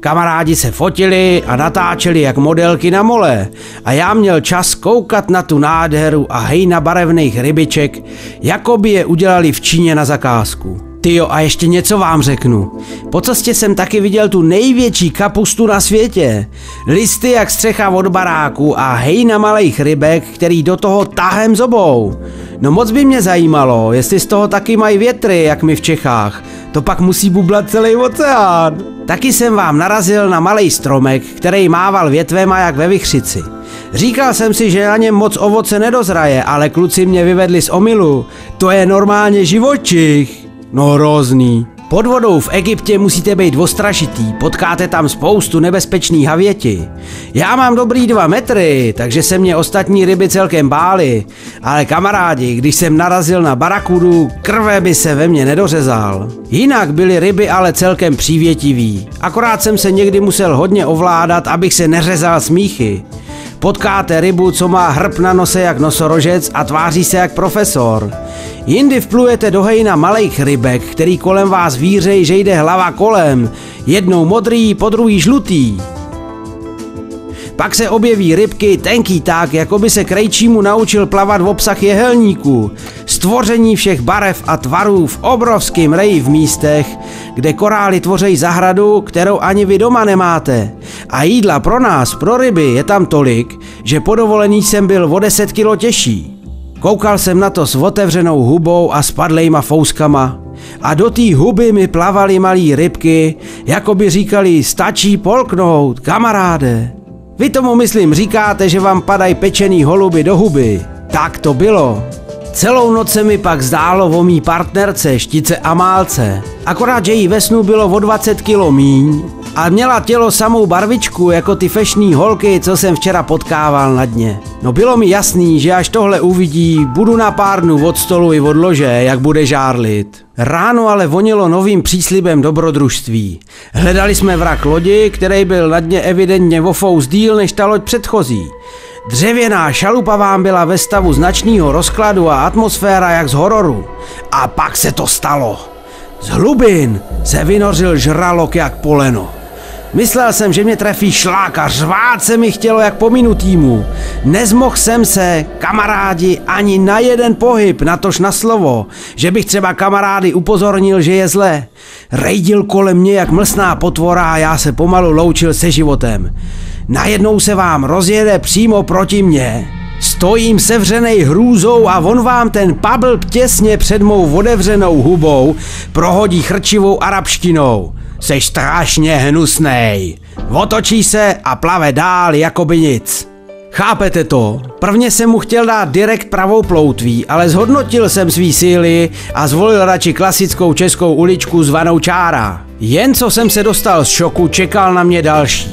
Kamarádi se fotili a natáčeli jak modelky na mole a já měl čas koukat na tu nádheru a hejna barevných rybiček, jako by je udělali v Číně na zakázku. Tyjo, a ještě něco vám řeknu. Po cestě jsem taky viděl tu největší kapustu na světě. Listy jak střecha od baráku a hejna malejch rybek, který do toho tahem zobou. No moc by mě zajímalo, jestli z toho taky mají větry, jak my v Čechách. To pak musí bublat celý oceán. Taky jsem vám narazil na malej stromek, který mával větvema jak ve vichřici. Říkal jsem si, že na něm moc ovoce nedozraje, ale kluci mě vyvedli z omylu. To je normálně živočich. No hrozný. Pod vodou v Egyptě musíte být ostražitý, potkáte tam spoustu nebezpečný havěti. Já mám dobrý 2 metry, takže se mě ostatní ryby celkem bály, ale kamarádi, když jsem narazil na barakudu, krve by se ve mně nedořezal. Jinak byly ryby ale celkem přívětivý, akorát jsem se někdy musel hodně ovládat, abych se neřezal smíchy. Potkáte rybu, co má hrb na nose jak nosorožec a tváří se jak profesor. Jindy vplujete do hejna malejch rybek, který kolem vás vířej, že jde hlava kolem, jednou modrý, po druhý žlutý. Pak se objeví rybky tenký tak, jako by se krejčímu naučil plavat v obsah jehelníku. Stvoření všech barev a tvarů v obrovském reji v místech, kde korály tvoří zahradu, kterou ani vy doma nemáte. A jídla pro nás, pro ryby, je tam tolik, že po dovolení jsem byl o 10 kilo těžší. Koukal jsem na to s otevřenou hubou a spadlejma fouskama. A do té huby mi plavaly malý rybky, jako by říkali, stačí polknout, kamaráde. Vy tomu myslím říkáte, že vám padají pečený holuby do huby. Tak to bylo. Celou noc se mi pak zdálo o mý partnerce, Štice Amálce. Akorát, že jí ve snu bylo o 20 kilo míň a měla tělo samou barvičku jako ty fešný holky, co jsem včera potkával na dně. No bylo mi jasný, že až tohle uvidí, budu na pár dnů od stolu i od lože, jak bude žárlit. Ráno ale vonilo novým příslibem dobrodružství. Hledali jsme vrak lodi, který byl na dně evidentně o fous díl než ta loď předchozí. Dřevěná šalupa vám byla ve stavu značného rozkladu a atmosféra jak z hororu. A pak se to stalo. Z hlubin se vynořil žralok jak poleno. Myslel jsem, že mě trefí šlák a řvát se mi chtělo jak pominutýmu. Nezmohl jsem se, kamarádi, ani na jeden pohyb, natož na slovo, že bych třeba kamarády upozornil, že je zle. Rejdil kolem mě jak mlsná potvora a já se pomalu loučil se životem. Najednou se vám rozjede přímo proti mně. Stojím sevřenej hrůzou a on vám ten pabl těsně před mou otevřenou hubou prohodí chrčivou arabštinou. Seš strašně hnusnej. Otočí se a plave dál jako by nic. Chápete to? Prvně jsem mu chtěl dát direkt pravou ploutví, ale zhodnotil jsem svý síly a zvolil radši klasickou českou uličku zvanou Čára. Jen co jsem se dostal z šoku, čekal na mě další.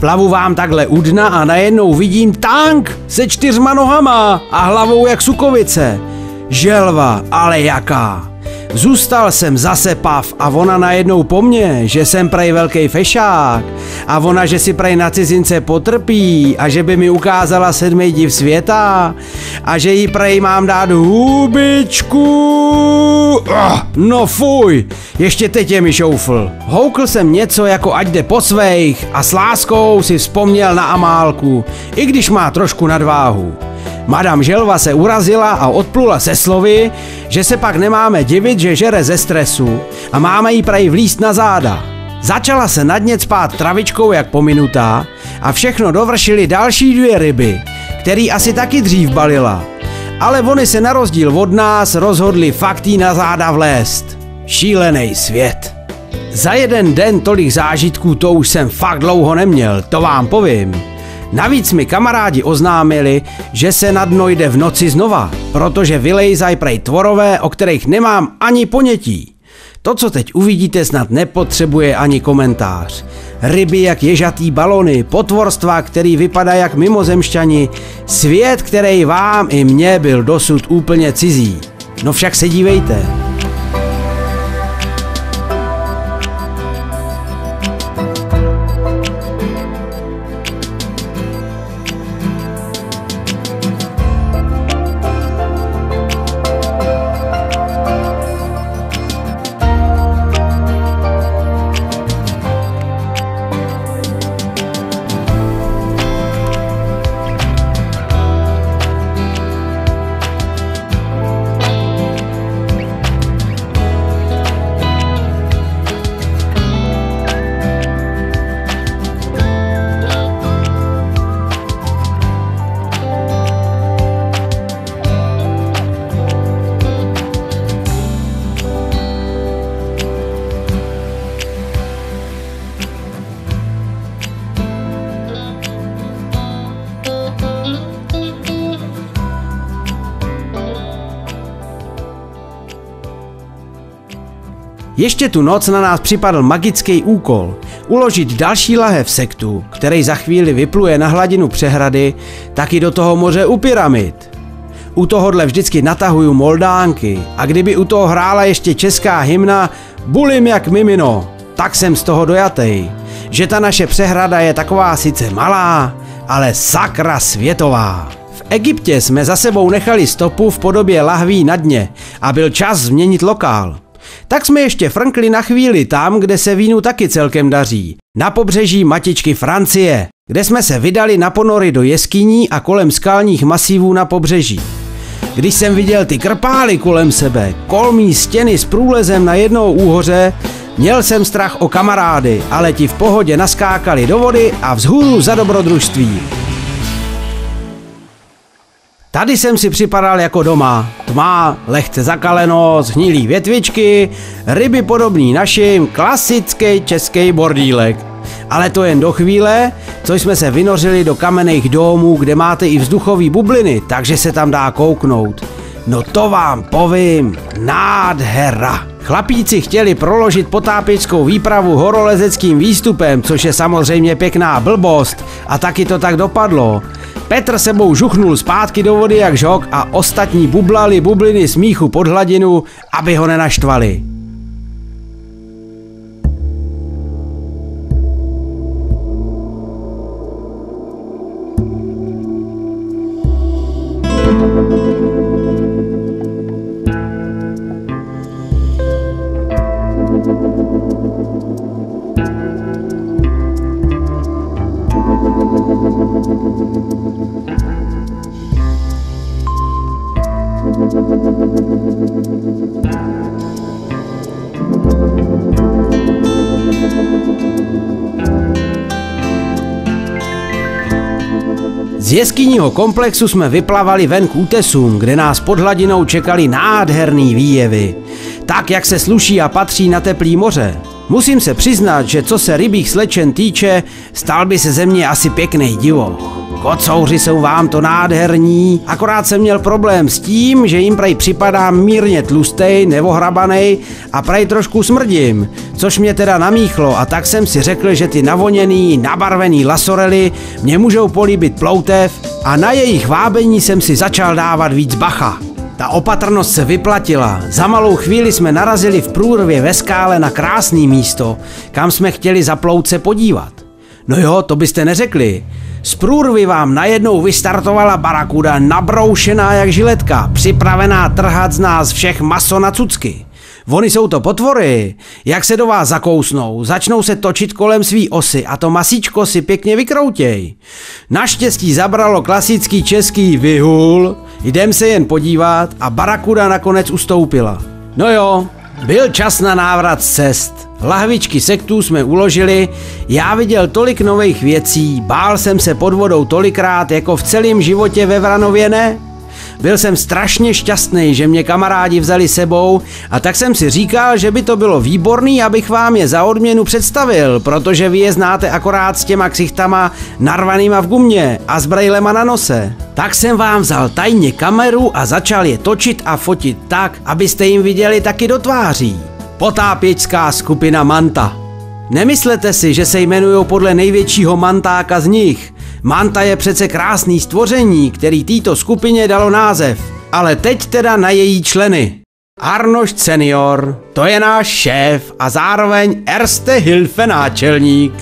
Plavu vám takhle u dna a najednou vidím tank se 4 nohama a hlavou jak sukovice. Želva, ale jaká. Zůstal jsem zase pav a ona najednou po mně, že jsem prej velký fešák a ona, že si prej na cizince potrpí a že by mi ukázala 7. div světa a že jí prej mám dát hubičku. No fuj, ještě teď je mi šoufl. Houkl jsem něco jako ať jde po svejch a s láskou si vzpomněl na Amálku, i když má trošku nadváhu. Madam Želva se urazila a odplula se slovy, že se pak nemáme divit, že žere ze stresu a máme jí prej vlízt na záda. Začala se na dně cpát travičkou jak pominutá a všechno dovršily další 2 ryby, který asi taky dřív balila. Ale oni se na rozdíl od nás rozhodli fakt jí na záda vlézt. Šílený svět. Za jeden den tolik zážitků to už jsem fakt dlouho neměl, to vám povím. Navíc mi kamarádi oznámili, že se na dno jde v noci znova, protože vylejzaj prej tvorové, o kterých nemám ani ponětí. To, co teď uvidíte, snad nepotřebuje ani komentář. Ryby jak ježatý balony, potvorstva, který vypadá jak mimozemšťani, svět, který vám i mně byl dosud úplně cizí. No však se dívejte. Ještě tu noc na nás připadl magický úkol uložit další lahev sektu, který za chvíli vypluje na hladinu přehrady, taky do toho moře u pyramid. U tohohle vždycky natahuju moldánky a kdyby u toho hrála ještě česká hymna Bulim jak mimino, tak jsem z toho dojatej, že ta naše přehrada je taková sice malá, ale sakra světová. V Egyptě jsme za sebou nechali stopu v podobě lahví na dně a byl čas změnit lokál. Tak jsme ještě frnkli na chvíli tam, kde se vínu taky celkem daří, na pobřeží matičky Francie, kde jsme se vydali na ponory do jeskyní a kolem skalních masívů na pobřeží. Když jsem viděl ty krpály kolem sebe, kolmý stěny s průlezem na jednou úhoře, měl jsem strach o kamarády, ale ti v pohodě naskákali do vody a vzhůru za dobrodružství. Tady jsem si připadal jako doma. Tma, lehce zakaleno, zhnilý větvičky, ryby podobný našim, klasický český bordílek. Ale to jen do chvíle, co jsme se vynořili do kamenných domů, kde máte i vzduchové bubliny, takže se tam dá kouknout. No to vám povím, nádhera. Chlapíci chtěli proložit potápěčskou výpravu horolezeckým výstupem, což je samozřejmě pěkná blbost, a taky to tak dopadlo. Petr sebou žuchnul zpátky do vody jak žok a ostatní bublali bubliny smíchu pod hladinu, aby ho nenaštvali. Z jeskyního komplexu jsme vyplavali ven k útesům, kde nás pod hladinou čekaly nádherný výjevy. Tak, jak se sluší a patří na teplý moře. Musím se přiznat, že co se rybích slečen týče, stal by se ze mě asi pěkný divoch. Kocouři jsou vám to nádherní, akorát jsem měl problém s tím, že jim prej připadá mírně tlustej, nevohrabanej a prej trošku smrdím, což mě teda namíchlo a tak jsem si řekl, že ty navoněný, nabarvený lasorely mě můžou políbit ploutev a na jejich vábení jsem si začal dávat víc bacha. Ta opatrnost se vyplatila, za malou chvíli jsme narazili v průrvě ve skále na krásný místo, kam jsme chtěli zaplout se podívat. No jo, to byste neřekli. Z průrvy vám najednou vystartovala barakuda nabroušená jak žiletka, připravená trhat z nás všech maso na cucky. Oni jsou to potvory, jak se do vás zakousnou, začnou se točit kolem svý osy a to masíčko si pěkně vykroutěj. Naštěstí zabralo klasický český vyhul, jdem se jen podívat a barakuda nakonec ustoupila. No jo, byl čas na návrat z cest. Lahvičky sektů jsme uložili, já viděl tolik nových věcí, bál jsem se pod vodou tolikrát, jako v celém životě ve Vranově ne. Byl jsem strašně šťastný, že mě kamarádi vzali sebou a tak jsem si říkal, že by to bylo výborný, abych vám je za odměnu představil, protože vy je znáte akorát s těma ksichtama narvanýma v gumě a s brejlema na nose. Tak jsem vám vzal tajně kameru a začal je točit a fotit tak, abyste jim viděli taky do tváří. Potápěčská skupina Manta. Nemyslete si, že se jmenujou podle největšího mantáka z nich. Manta je přece krásný stvoření, který této skupině dalo název. Ale teď teda na její členy. Arnošt senior, to je náš šéf a zároveň Erste Hilfe náčelník.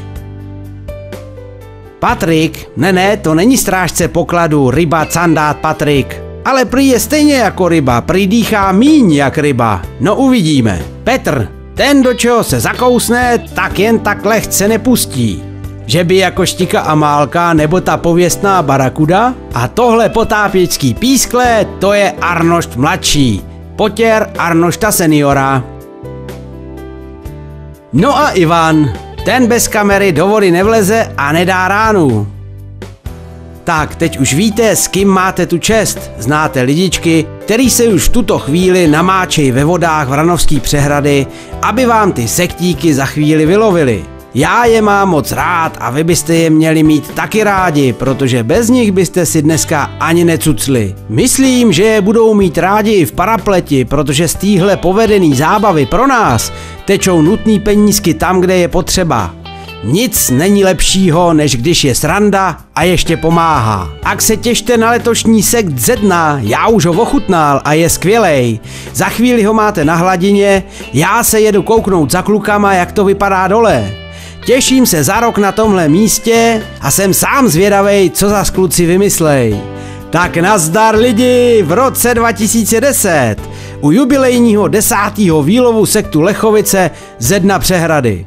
Patrik, ne, to není strážce pokladu, ryba candát Patrik. Ale prý je stejně jako ryba, prý dýchá míň jak ryba. No uvidíme. Petr, ten do čeho se zakousne, tak jen tak lehce nepustí. Že by jako Štika Amálka nebo ta pověstná barakuda? A tohle potápěčský pískle, to je Arnošt mladší. Potěr Arnošta seniora. No a Ivan, ten bez kamery do vody nevleze a nedá ránu. Tak, teď už víte, s kým máte tu čest. Znáte lidičky, který se už v tuto chvíli namáčejí ve vodách Vranovský přehrady, aby vám ty sektíky za chvíli vylovili. Já je mám moc rád a vy byste je měli mít taky rádi, protože bez nich byste si dneska ani necucli. Myslím, že je budou mít rádi i v parapleti, protože z téhle povedený zábavy pro nás tečou nutný penízky tam, kde je potřeba. Nic není lepšího, než když je sranda a ještě pomáhá. Ak se těšte na letošní sekt Zedna, já už ho ochutnal a je skvělej. Za chvíli ho máte na hladině, já se jedu kouknout za klukama, jak to vypadá dole. Těším se za rok na tomhle místě a jsem sám zvědavej, co za kluci vymyslej. Tak nazdar lidi, v roce 2010 u jubilejního 10. výlovu sektu Lechovice ze dna přehrady.